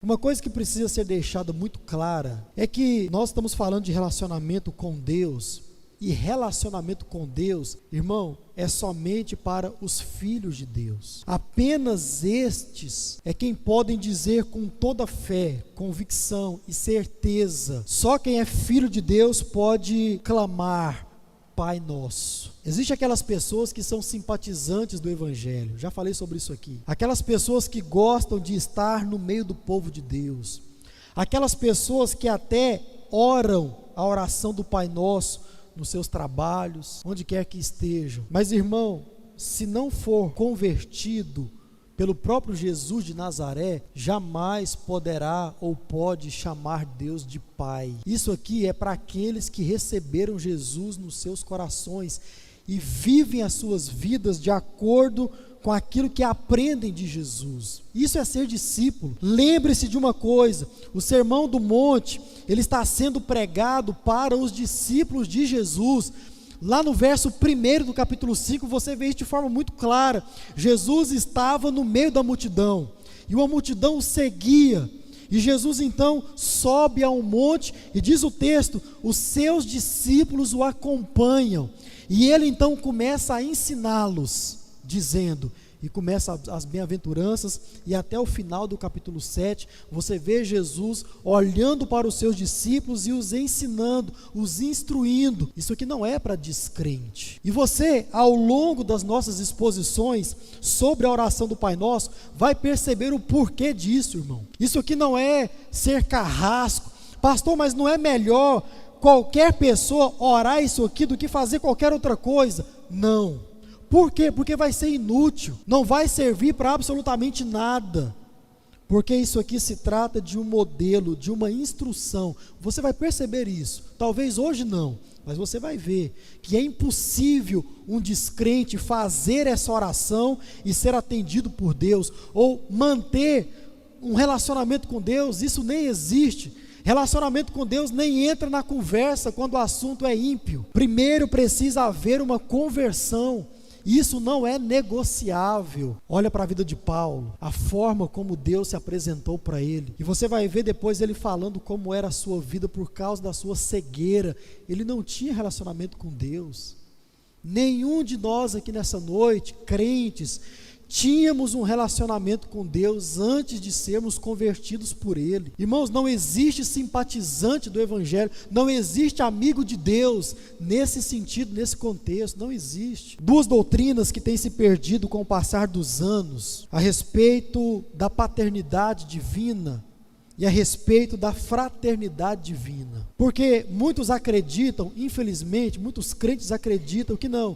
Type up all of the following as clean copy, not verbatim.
Uma coisa que precisa ser deixada muito clara é que nós estamos falando de relacionamento com Deus, e relacionamento com Deus, irmão, é somente para os filhos de Deus. Apenas estes é quem podem dizer com toda fé, convicção e certeza. Só quem é filho de Deus pode clamar: Pai Nosso. Existem aquelas pessoas que são simpatizantes do Evangelho, já falei sobre isso aqui. Aquelas pessoas que gostam de estar no meio do povo de Deus. Aquelas pessoas que até oram a oração do Pai Nosso nos seus trabalhos, onde quer que estejam. Mas, irmão, se não for convertido pelo próprio Jesus de Nazaré, jamais poderá ou pode chamar Deus de Pai. Isso aqui é para aqueles que receberam Jesus nos seus corações e vivem as suas vidas de acordo com aquilo que aprendem de Jesus. Isso é ser discípulo. Lembre-se de uma coisa: o Sermão do Monte, ele está sendo pregado para os discípulos de Jesus. Lá no verso 1 do capítulo 5, você vê isso de forma muito clara. Jesus estava no meio da multidão, e uma multidão o seguia, e Jesus então sobe a um monte, e diz o texto, os seus discípulos o acompanham, e ele então começa a ensiná-los, dizendo, e começa as bem-aventuranças, e até o final do capítulo 7, você vê Jesus olhando para os seus discípulos e os ensinando, os instruindo. Isso aqui não é para descrente. E você, ao longo das nossas exposições sobre a oração do Pai Nosso, vai perceber o porquê disso, irmão. Isso aqui não é ser carrasco. Pastor, mas não é melhor qualquer pessoa orar isso aqui do que fazer qualquer outra coisa? Não. Por quê? Porque vai ser inútil, não vai servir para absolutamente nada, porque isso aqui se trata de um modelo, de uma instrução. Você vai perceber isso, talvez hoje não, mas você vai ver que é impossível um descrente fazer essa oração e ser atendido por Deus, ou manter um relacionamento com Deus. Isso nem existe. Relacionamento com Deus nem entra na conversa quando o assunto é ímpio. Primeiro precisa haver uma conversão. Isso não é negociável. Olha para a vida de Paulo, a forma como Deus se apresentou para ele, e você vai ver depois ele falando como era a sua vida por causa da sua cegueira. Ele não tinha relacionamento com Deus. Nenhum de nós aqui nessa noite, crentes, tínhamos um relacionamento com Deus antes de sermos convertidos por Ele. Irmãos, não existe simpatizante do Evangelho, não existe amigo de Deus nesse sentido, nesse contexto, não existe. Duas doutrinas que têm se perdido com o passar dos anos, a respeito da paternidade divina e a respeito da fraternidade divina. Porque muitos acreditam, infelizmente, muitos crentes acreditam que não,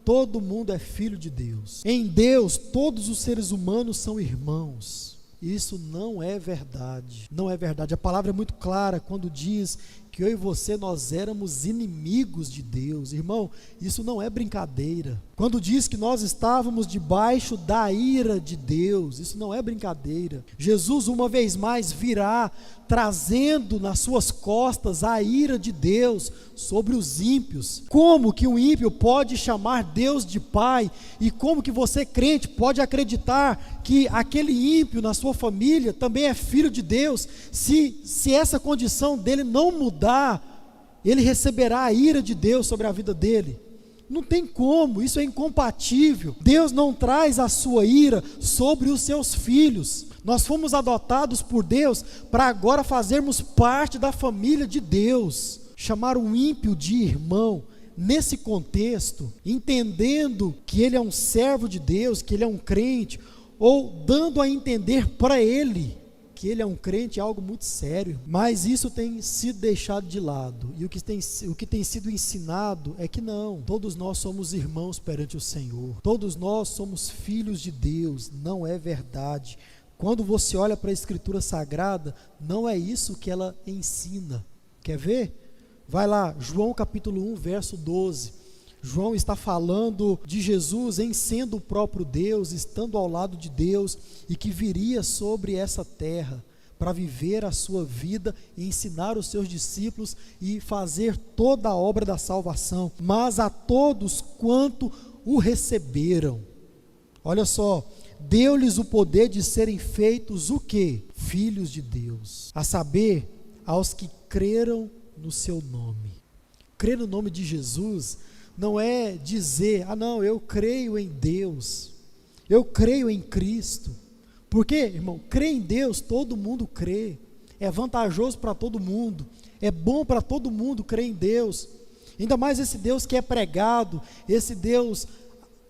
todo mundo é filho de Deus. Em Deus, todos os seres humanos são irmãos. Isso não é verdade. Não é verdade. A palavra é muito clara quando diz que eu e você, nós éramos inimigos de Deus. Irmão, isso não é brincadeira. Quando diz que nós estávamos debaixo da ira de Deus, isso não é brincadeira. Jesus uma vez mais virá trazendo nas suas costas a ira de Deus sobre os ímpios. Como que um ímpio pode chamar Deus de Pai? E como que você, crente, pode acreditar que aquele ímpio na sua família também é filho de Deus? Se essa condição dele não mudar, ele receberá a ira de Deus sobre a vida dele. Não tem como, isso é incompatível. Deus não traz a sua ira sobre os seus filhos. Nós fomos adotados por Deus para agora fazermos parte da família de Deus. Chamar um ímpio de irmão, nesse contexto, entendendo que ele é um servo de Deus, que ele é um crente, ou dando a entender para ele que ele é um crente, é algo muito sério. Mas isso tem sido deixado de lado, e o que tem sido ensinado é que não, todos nós somos irmãos perante o Senhor, todos nós somos filhos de Deus. Não é verdade. Quando você olha para a Escritura Sagrada, não é isso que ela ensina. Quer ver? Vai lá, João capítulo 1, verso 12. João está falando de Jesus em sendo o próprio Deus, estando ao lado de Deus, e que viria sobre essa terra para viver a sua vida e ensinar os seus discípulos e fazer toda a obra da salvação. Mas a todos quanto o receberam. Olha só, deu-lhes o poder de serem feitos o quê? Filhos de Deus. A saber, aos que creram no seu nome. Crer no nome de Jesus não é dizer, não, eu creio em Deus, eu creio em Cristo. Porque, irmão, crer em Deus, todo mundo crê. É vantajoso para todo mundo. É bom para todo mundo crer em Deus. Ainda mais esse Deus que é pregado, esse Deus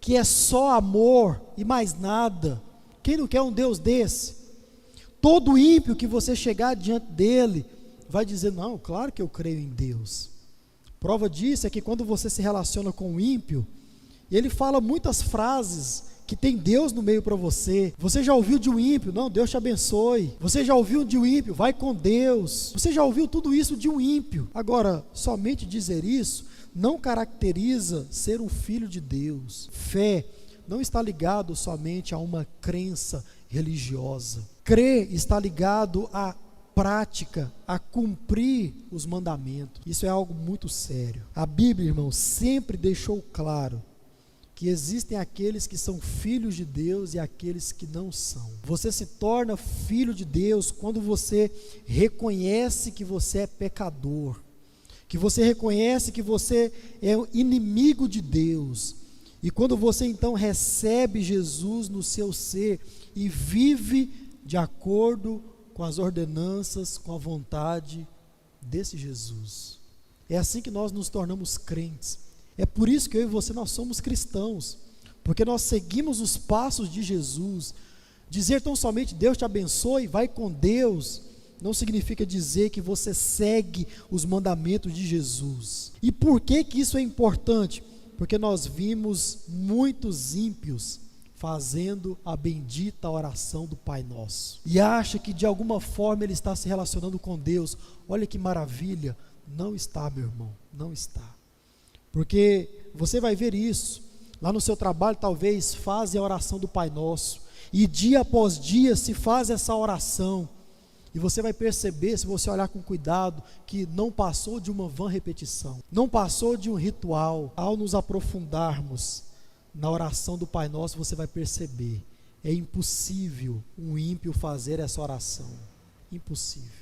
que é só amor e mais nada. Quem não quer um Deus desse? Todo ímpio que você chegar diante dele vai dizer, não, claro que eu creio em Deus. Prova disso é que quando você se relaciona com o ímpio, ele fala muitas frases que tem Deus no meio para você. Você já ouviu de um ímpio? Não, Deus te abençoe. Você já ouviu de um ímpio? Vai com Deus. Você já ouviu tudo isso de um ímpio. Agora, somente dizer isso não caracteriza ser um filho de Deus. Fé não está ligado somente a uma crença religiosa. Crer está ligado à prática, a cumprir os mandamentos. Isso é algo muito sério. A Bíblia, irmão, sempre deixou claro que existem aqueles que são filhos de Deus e aqueles que não são. Você se torna filho de Deus quando você reconhece que você é pecador, que você reconhece que você é inimigo de Deus, e quando você então recebe Jesus no seu ser e vive de acordo com as ordenanças, com a vontade desse Jesus. É assim que nós nos tornamos crentes. É por isso que eu e você, nós somos cristãos, porque nós seguimos os passos de Jesus. Dizer tão somente Deus te abençoe, vai com Deus, não significa dizer que você segue os mandamentos de Jesus. E por que que isso é importante? Porque nós vimos muitos ímpios fazendo a bendita oração do Pai Nosso, e acha que de alguma forma ele está se relacionando com Deus. Olha que maravilha, não está, meu irmão, não está. Porque você vai ver isso, lá no seu trabalho talvez fazem a oração do Pai Nosso, e dia após dia se faz essa oração, e você vai perceber, se você olhar com cuidado, que não passou de uma vã repetição, não passou de um ritual. Ao nos aprofundarmos na oração do Pai Nosso, você vai perceber, é impossível um ímpio fazer essa oração, impossível.